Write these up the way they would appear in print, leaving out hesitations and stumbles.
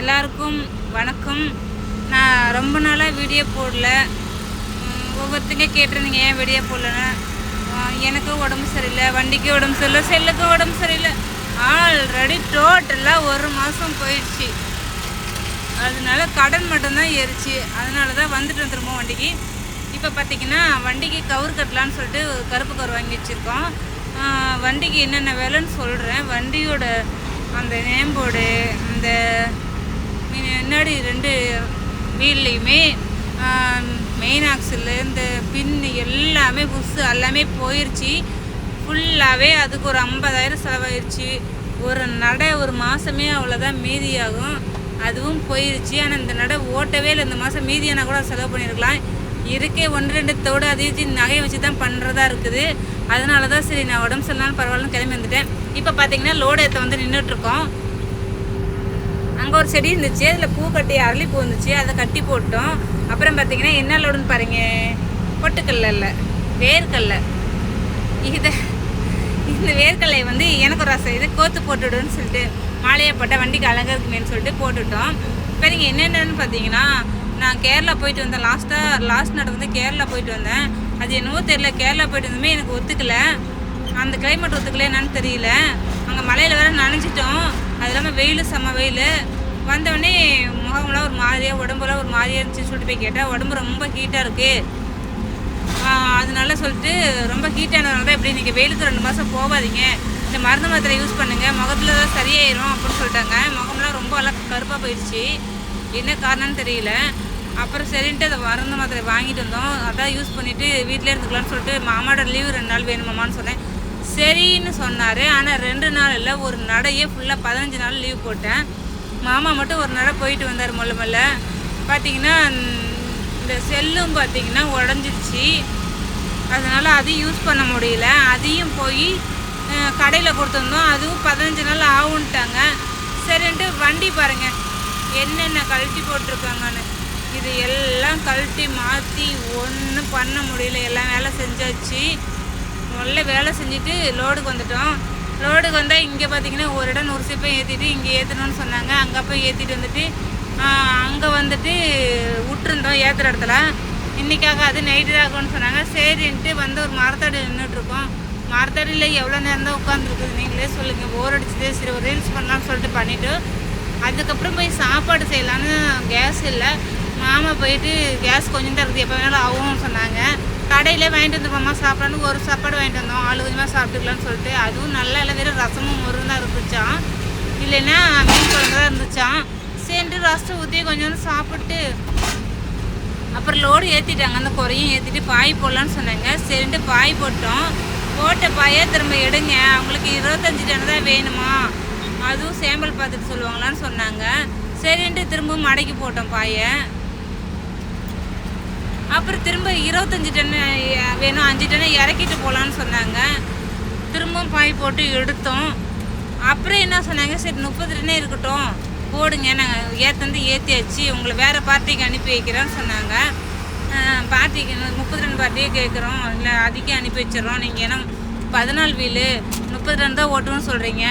எல்லாருக்கும் வணக்கம். நான் ரொம்ப நாளாக வீடியோ போடல. ஒவ்வொருத்தங்க கேட்டிருந்தீங்க ஏன் வீடியோ போடலன்னு. எனக்கும் உடம்பு சரியில்லை, வண்டிக்கு உடம்பு சரியில்லை, செல்லுக்கும் உடம்பு சரியில்லை. ஆல்ரெடி டோட்டலாக 1 மாதம் போயிடுச்சு. அதனால கடன் மட்டும்தான் ஏறிச்சு. அதனால தான் வந்துட்டு திரும்ப வண்டிக்கு. இப்போ பார்த்திங்கன்னா வண்டிக்கு கவர் கட்டலான்னு சொல்லிட்டு கருப்பு கவர் வாங்கி வச்சுருக்கோம். வண்டிக்கு என்னென்ன வேலைன்னு சொல்கிறேன். வண்டியோட அந்த நேம்போர்டு, இந்த முன்னாடி 2 வீல்லையுமே மெயின் ஆக்சில் இந்த பின்னு எல்லாமே புஷ்ஷு எல்லாமே போயிடுச்சு. ஃபுல்லாகவே அதுக்கு ஒரு 50,000 செலவாயிடுச்சு. ஒரு மாதமே அவ்வளோதான் மீதியாகும். அதுவும் போயிடுச்சு. ஆனால் இந்த நடை ஓட்டவே இல்லை. இந்த மாதம் மீதியான கூட செலவு பண்ணியிருக்கலாம். இருக்கே 1-2 தோடு அதிகம் நகையை வச்சு தான் பண்ணுறதா இருக்குது. அதனால தான் சரி நான் உடம்பு சரியில்லைனாலும் பரவாயில்லன்னு கிளம்பி வந்துட்டேன். இப்போ பார்த்தீங்கன்னா லோடு ஏற்ற வந்து நின்றுட்டுருக்கோம். அங்கே ஒரு செடி இருந்துச்சு, அதில் பூ கட்டி அரளிப்பூ இருந்துச்சு, அதை கட்டி போட்டோம். அப்புறம் பார்த்தீங்கன்னா என்ன லோடுன்னு பாருங்க, பொட்டுக்கல்ல இல்லை வேர்க்கல்லை. இந்த வேர்க்கல்லை வந்து எனக்கு ஒரு ஆசை, இதை கோத்து போட்டுவிடுன்னு சொல்லிட்டு மாலையை போட்டால் வண்டிக்கு அழகாக இருக்குமேன்னு சொல்லிட்டு போட்டுவிட்டோம். இப்போ நீங்கள் என்னென்னு பார்த்தீங்கன்னா, நான் கேரளா போயிட்டு வந்தேன். லாஸ்ட் நட வந்து கேரளா போயிட்டு வந்தேன். அது என்னவோ தெரியல, கேரளா போயிட்டு வந்ததுமே எனக்கு ஒத்துக்கலை. அந்த கிளைமேட் ஒத்துக்கலை என்னன்னு தெரியல. அங்கே மலையில் வேறு நனைஞ்சிட்டோம். அது இல்லாமல் வெயில், செம்ம வெயில். வந்தவொடனே முகமெல்லாம் ஒரு மாதிரியாக, உடம்புலாம் ஒரு மாதிரியாக இருந்துச்சுன்னு சொல்லிட்டு போய் கேட்டால் உடம்பு ரொம்ப ஹீட்டாக இருக்குது. அதனால சொல்லிட்டு ரொம்ப ஹீட்டானதுனால தான் இப்படி நீங்கள் வெயிலுக்கு 2 மாதம் போகாதீங்க, இந்த மருந்து மாத்திரை யூஸ் பண்ணுங்கள், முகத்தில் தான் சரியாயிரும் அப்படின்னு சொல்லிட்டாங்க. முகம்லாம் ரொம்ப எல்லாம் கருப்பாக போயிடுச்சு. என்ன காரணம்னு தெரியல. அப்புறம் சரின்ட்டு அதை மருந்து மாத்திரை வாங்கிட்டு வந்தோம். அதான் யூஸ் பண்ணிவிட்டு வீட்டிலே இருந்துக்கலான்னு சொல்லிட்டு மாமாவோட லீவு 2 நாள் வேணுமாமான்னு சொன்னேன். சரின்னு சொன்னார். ஆனால் 2 நாள் இல்லை, ஒரு நடையே ஃபுல்லாக 15 நாள் லீவ் போட்டேன். மாமா மட்டும் ஒரு நடை போயிட்டு வந்தார். மெல்ல பார்த்திங்கன்னா இந்த செல்லும் பார்த்திங்கன்னா உடஞ்சிருச்சு. அதனால் அதையும் யூஸ் பண்ண முடியல. அதையும் போய் கடையில் கொடுத்துருந்தோம். அதுவும் 15 நாள் ஆகுன்ட்டாங்க. சரின்ட்டு வண்டி பாருங்கள் என்னென்ன கழட்டி போட்டிருக்காங்கன்னு. இது எல்லாம் கழட்டி மாற்றி ஒன்றும் பண்ண முடியல. எல்லாம் வேலை செஞ்சாச்சு. முதல்ல வேலை செஞ்சுட்டு லோடுக்கு வந்துட்டோம். லோடுக்கு வந்தால் இங்கே பார்த்திங்கன்னா ஒரு இடம் 100 சிப்பை ஏற்றிட்டு இங்கே ஏற்றணும்னு சொன்னாங்க. அங்கே போய் ஏற்றிட்டு வந்துட்டு அங்கே வந்துட்டு விட்டுருந்தோம் ஏற்றுற இடத்துல. இன்றைக்காக அது நைட்டு ஆகும்னு சொன்னாங்க. சரின்ட்டு வந்து ஒரு மரத்தடி நின்றுட்டுருக்கோம். மரத்தடியில் எவ்வளோ நேரம் தான் உட்காந்துருக்குது நீங்களே சொல்லுங்கள். போர் அடிச்சுட்டு சரி ஒரு ரீல்ஸ் பண்ணலாம்னு சொல்லிட்டு பண்ணிவிட்டு அதுக்கப்புறம் போய் சாப்பாடு செய்யலான்னு கேஸ் இல்லை. மாமா போயிட்டு கேஸ் கொஞ்சம் தான் இருக்குது, எப்போ வேணாலும் ஆகும்னு சொன்னாங்க. கடையில் வாங்கிட்டு வந்துருப்போம்மா சாப்பிட்லான்னு ஒரு சாப்பாடு வாங்கிட்டு வந்தோம். ஆளு கொஞ்சமாக சாப்பிட்டுக்கலான்னு சொல்லிட்டு. அதுவும் நல்லா இல்லை, வெறும் ரசமும் மொறும் தான் இருந்துச்சான், இல்லைன்னா மீன் குழம்பு தான் இருந்துச்சான். சேர்ந்து ரசம் ஊற்றி கொஞ்சோண்டு சாப்பிட்டு அப்புறம் லோடு ஏற்றிட்டாங்க. அந்த குறையும் ஏற்றிட்டு பாய் போடலான்னு சொன்னாங்க. சரின்ட்டு பாய் போட்டோம். போட்ட பாயை திரும்ப எடுங்க, அவங்களுக்கு 25 டன் தான் வேணுமா, அதுவும் சேம்பிள் பார்த்துட்டு சொல்லுவாங்களான்னு சொன்னாங்க. சரின்ட்டு திரும்ப மடக்கி போட்டோம் பாயை. அப்புறம் திரும்ப 25 டன் வேணும், 5 டன்னு இறக்கிட்டு போகலான்னு சொன்னாங்க. திரும்பவும் பாய் போட்டு எடுத்தோம். அப்புறம் என்ன சொன்னாங்க, சரி 30 டன்னே இருக்கட்டும் போடுங்க, நாங்கள் ஏற்றியாச்சு, உங்களை வேறு பார்ட்டிக்கு அனுப்பி வைக்கிறோன்னு சொன்னாங்க. பார்ட்டிக்கு 30 டன் பார்ட்டியே கேட்குறோம், இல்லை அதுக்கே அனுப்பி வச்சிடறோம். நீங்கள் ஏன்னா 14 வீலு 30 டன் தான் ஓட்டுன்னு சொல்கிறீங்க,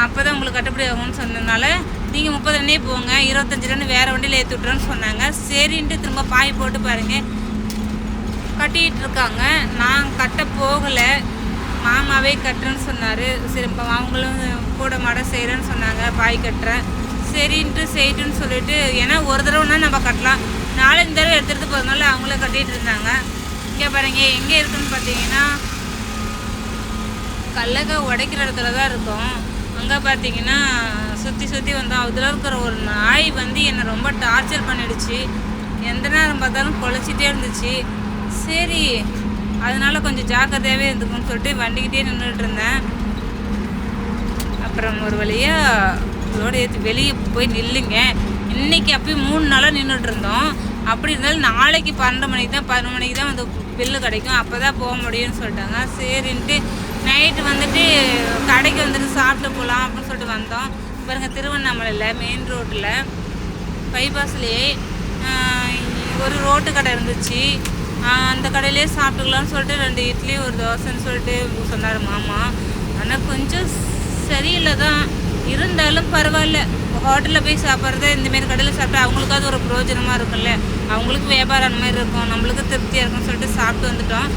அப்போ தான் உங்களுக்கு கட்டுப்படி ஆகும்னு சொன்னதுனால நீங்கள் 30 டன்னே போங்க, 25 டன் வேறு வண்டியில் ஏற்றி விட்றோன்னு சொன்னாங்க. சரின்ட்டு திரும்ப பாய் போட்டு பாருங்கள் கட்டிகிட்டு இருக்காங்க. நான் கட்ட போகலை, மாமாவே கட்டுறேன்னு சொன்னார். சரி இப்போ அவங்களும் கூட மாட செய்கிறேன்னு சொன்னாங்க, பாய் கட்டுறேன். சரின்ட்டு செய்யிட்டுன்னு சொல்லிட்டு, ஏன்னா ஒரு தடவைனா நம்ம கட்டலாம், 4-5 தடவை எடுத்துகிட்டு போகிறதுனால அவங்கள கட்டிகிட்டு இருந்தாங்க. இங்கே பாருங்க எங்கே இருக்குதுன்னு பார்த்தீங்கன்னா கல்லக்கா உடைக்கிற இடத்துல தான் இருக்கும். அங்கே பார்த்தீங்கன்னா சுற்றி வந்தோம். அதில் இருக்கிற ஒரு நாய் வந்து என்னை ரொம்ப டார்ச்சர் பண்ணிடுச்சு. எந்த நேரம் பார்த்தாலும் குலைச்சிட்டே இருந்துச்சு. சரி அதனால கொஞ்சம் ஜாக்கிரதையாகவே இருந்துக்குன்னு சொல்லிட்டு வண்டிக்கிட்டே நின்றுட்டு இருந்தேன். அப்புறம் ஒரு வழியாக இதோட ஏற்றி வெளியே போய் நில்லுங்க, இன்றைக்கி அப்பயும் 3 நாளாக நின்றுட்டு இருந்தோம். அப்படி இருந்தாலும் நாளைக்கு 12 மணிக்கு தான் வந்து பில்லு கிடைக்கும், அப்போ தான் போக முடியும்னு சொல்லிட்டாங்க. சரின்ட்டு நைட்டு வந்துட்டு கடைக்கு வந்துட்டு சாப்பிட்டு போகலாம் அப்படின்னு சொல்லிட்டு வந்தோம். பாருங்கள் திருவண்ணாமலையில் மெயின் ரோட்டில் பைபாஸ்லேயே ஒரு ரோட்டு கடை இருந்துச்சு. அந்த கடையிலே சாப்பிட்டுக்கலான்னு சொல்லிட்டு 2 இட்லி 1 தோசைன்னு சொல்லிட்டு சொன்னார் மாமா. ஆனால் கொஞ்சம் சரியில்லை தான். இருந்தாலும் பரவாயில்ல, ஹோட்டலில் போய் சாப்பிட்றது இந்தமாரி கடையில் சாப்பிட்டா அவங்களுக்காவது ஒரு பிரயோஜனமாக இருக்கும்ல. அவங்களுக்கு வியாபாரம் அந்த மாதிரி இருக்கும், நம்மளுக்கு திருப்தியாக இருக்குன்னு சொல்லிட்டு சாப்பிட்டு வந்துட்டோம்.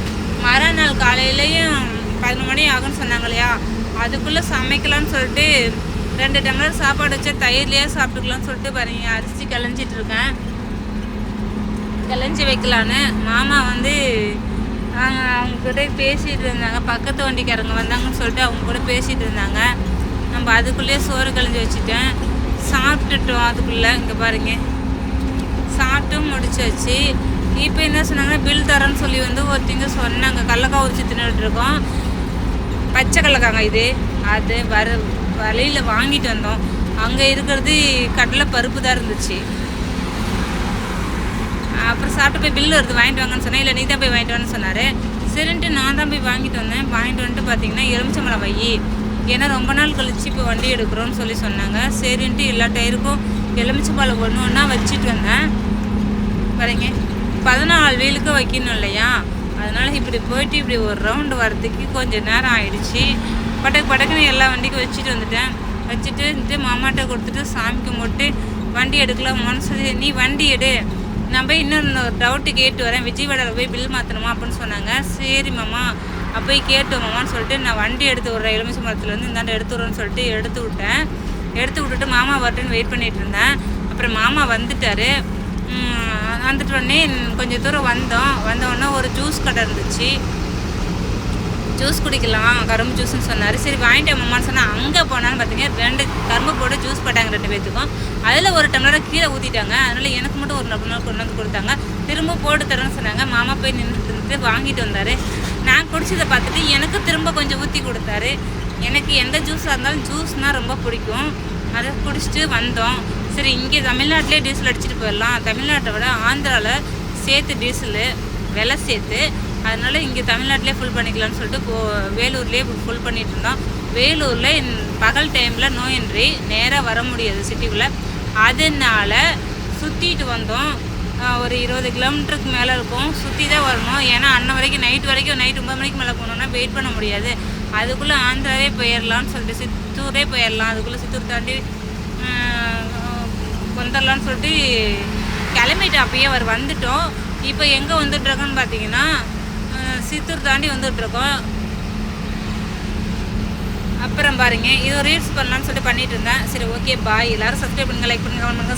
மறுநாள் காலையிலையும் 11 மணி ஆகும்னு சொன்னாங்க இல்லையா, அதுக்குள்ளே சமைக்கலான்னு சொல்லிட்டு 2 டம்ளர் சாப்பாடு வச்சா தயிர்லேயே சாப்பிட்டுக்கலான்னு சொல்லிட்டு பாருங்க அரிசி கிளஞ்சிட்டு இருக்கேன். கிளஞ்சி வைக்கலான்னு மாமா வந்து அவங்க கூட பேசிகிட்டு இருந்தாங்க. பக்கத்து வண்டிக்காரங்க வந்தாங்கன்னு சொல்லிட்டு அவங்க கூட பேசிகிட்டு இருந்தாங்க. நம்ம அதுக்குள்ளேயே சோறு கழிஞ்சு வச்சுட்டேன். சாப்பிட்டுட்டோம். அதுக்குள்ளே இங்கே பாருங்க சாப்பிட்டும் முடிச்சாச்சு. இப்போ என்ன சொன்னாங்கன்னா பில் தரேன்னு சொல்லி வந்து ஒருத்தங்க சொன்னாங்க. கடலக்காய் உரிச்சு தின்னுட்டுருக்கோம், பச்சை கடலக்காங்க இது. அது வழியில் வாங்கிட்டு வந்தோம். அங்கே இருக்கிறது கடலை பருப்பு தான் இருந்துச்சு. அப்புறம் சாப்பிட்டு போய் பில்லு வருது வாங்கிட்டு வாங்கன்னு சொன்னேன். இல்லை நீ தான் போய் வாங்கிட்டு வான்னு சொன்னார். சரின்ட்டு நான் தான் போய் வாங்கிட்டு வந்தேன். வாங்கிட்டு வந்துட்டு பார்த்தீங்கன்னா எலுமிச்சம்பழம் வை, ஏன்னா ரொம்ப நாள் கழிச்சு இப்போ வண்டி எடுக்கிறோன்னு சொல்லி சொன்னாங்க. சரின்ட்டு எல்லா டயருக்கும் எலுமிச்சம்பழம் ஒன்று ஒன்றா வச்சுட்டு வந்தேன். பாருங்க 14 வீலுக்கு வைக்கணும் இல்லையா, அதனால் இப்படி போயிட்டு இப்படி ஒரு ரவுண்டு வரதுக்கு கொஞ்சம் நேரம் ஆயிடுச்சு. படக்குன்னு எல்லா வண்டிக்கும் வச்சுட்டு வந்துட்டேன். வச்சுட்டு மாமாட்ட கொடுத்துட்டு சாமி கும்பிட்டு வண்டி எடுக்கலாமான்னு சொல்லி, நீ வண்டி எடு, நான் போய் இன்னொரு டவுட்டு கேட்டு வரேன், விஜயவாடாவில் போய் பில் மாற்றணுமா அப்படின்னு சொன்னாங்க. சரி மாமா போய் கேட்டோம் மாமான்னு சொல்லிட்டு நான் வண்டி எடுத்து விட்றேன், எலுமிச்சை மரத்துலேருந்து இந்தாண்ட எடுத்து விட்றேன்னு சொல்லிட்டு எடுத்து விட்டுட்டு மாமா வரட்டுன்னு வெயிட் பண்ணிகிட்டு இருந்தேன். அப்புறம் மாமா வந்துட்டார். வந்துட்டு உடனே கொஞ்சம் தூரம் வந்தோடனே ஒரு ஜூஸ் கடை இருந்துச்சு. ஜூஸ் குடிக்கலாம், கரும்பு ஜூஸ்ன்னு சொன்னார். சரி வாங்கிட்டு மாமான்னு சொன்னால் அங்கே போனான்னு பார்த்தீங்கன்னா 2 கரும்பு போட்டு ஜூஸ் போட்டாங்க 2 பேர்த்துக்கும். அதில் ஒரு டம்ளரை கீழே ஊற்றிட்டாங்க. அதனால் எனக்கு மட்டும் ஒரு டம்ளர் கொண்டு வந்து கொடுத்தாங்க. திரும்ப போட்டு தரேன்னு சொன்னாங்க. மாமா போய் நின்றுட்டு வாங்கிட்டு வந்தார். நான் குடிச்சதை பார்த்துட்டு எனக்கு திரும்ப கொஞ்சம் ஊற்றி கொடுத்தாரு. எனக்கு எந்த ஜூஸாக இருந்தாலும் ஜூஸ்னால் ரொம்ப பிடிக்கும். அதை குடிச்சிட்டு வந்தோம். சரி இங்கே தமிழ்நாட்டிலே டீசல் அடிச்சுட்டு போயிடலாம், தமிழ்நாட்டை விட ஆந்திராவில் சேர்த்து டீசலு விலை சேர்த்து, அதனால் இங்கே தமிழ்நாட்டிலே ஃபுல் பண்ணிக்கலாம்னு சொல்லிட்டு வேலூர்லேயே ஃபுல் பண்ணிகிட்டு இருந்தோம். வேலூரில் பகல் டைமில் நோ என்ட்ரி, நேராக வர முடியாது சிட்டிக்குள்ளே. அதனால் சுற்றிட்டு வந்தோம். ஒரு 20 கிலோமீட்டருக்கு மேலே இருக்கும். சுற்றி தான் வரணும். ஏன்னா அன்ன வரைக்கும் நைட் 9 மணிக்கு மேலே போனோன்னா வெயிட் பண்ண முடியாது. அதுக்குள்ளே ஆந்திராவே போயிடலான்னு சொல்லிட்டு சித்தூரே போயிடலாம், அதுக்குள்ளே சித்தூர் தாண்டி வந்துடலான்னு சொல்லிட்டு கிளம்பிட்டு அப்பயே வந்துட்டோம். இப்போ எங்கே வந்துட்டுருக்கோன்னு பார்த்தீங்கன்னா சித்தூர் தாண்டி வந்துட்டுருக்கோம். அப்புறம் பாருங்க இது ஒரு ரீல்ஸ் பண்ணலான்னு சொல்லிட்டு பண்ணிட்டு இருந்தேன். சரி ஓகே பாய், எல்லோரும் சப்ஸ்கிரைப் பண்ணுங்கள், லைக் பண்ணுங்கள், கமெண்ட் பண்ணுங்கள்.